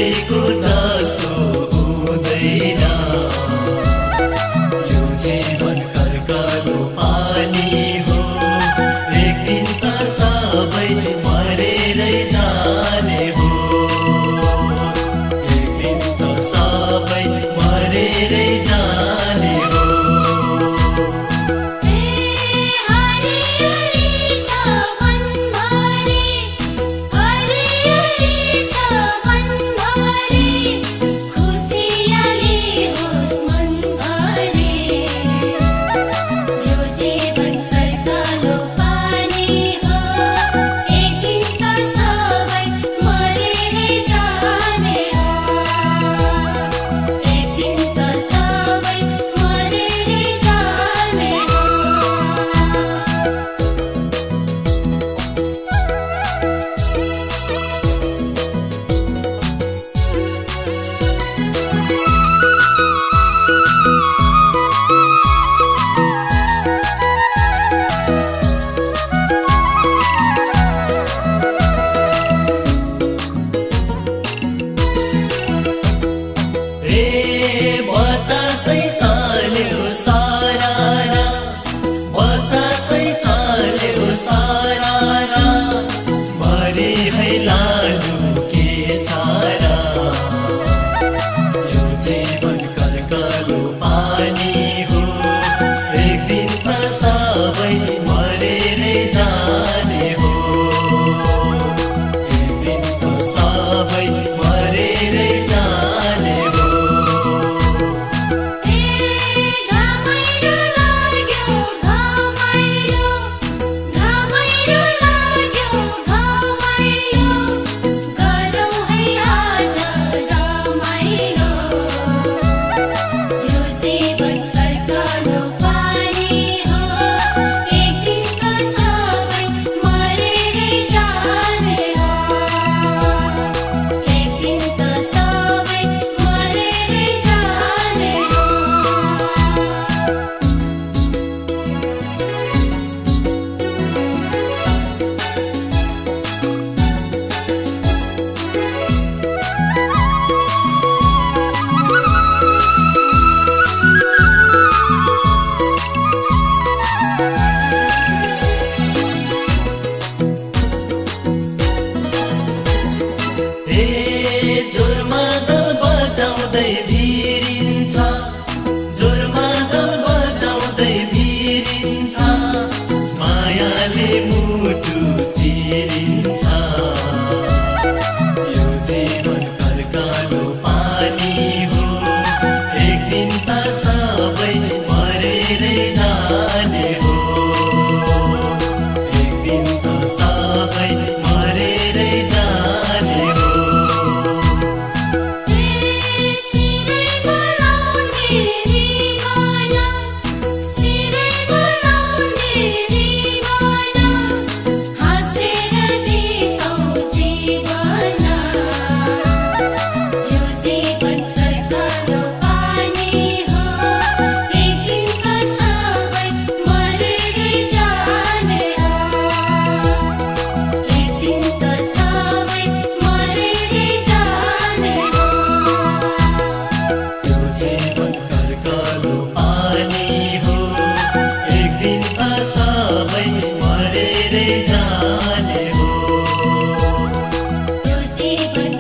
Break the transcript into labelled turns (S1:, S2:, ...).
S1: सोचेको जस्तो हुँदैन यो जीवन कर्कलो पानी हो एक दिन त सबै मरेरै जाने हो एक दिन त सबै मरेरै जाने हो बतासै चल्यो सारा बतासै चल्यो सारा मरे है लालु के छारा यो जीवन कर्कलो पानी हो एक दिन त सबै मरेरै जाने हो एक दिन त सबै मरेरै जाने हो जोरमा दल बजाउँदै भिरिन्छ जोरमा दल बजाउँदै भिरिन्छ मायाले मुटु चिरिन्छ यो जीवन कर्कलो पानी हो एक दिन त सबै मरेरै जाने हो एक दिन त सबै मरेरै जाने हो जाने हो यो जीवन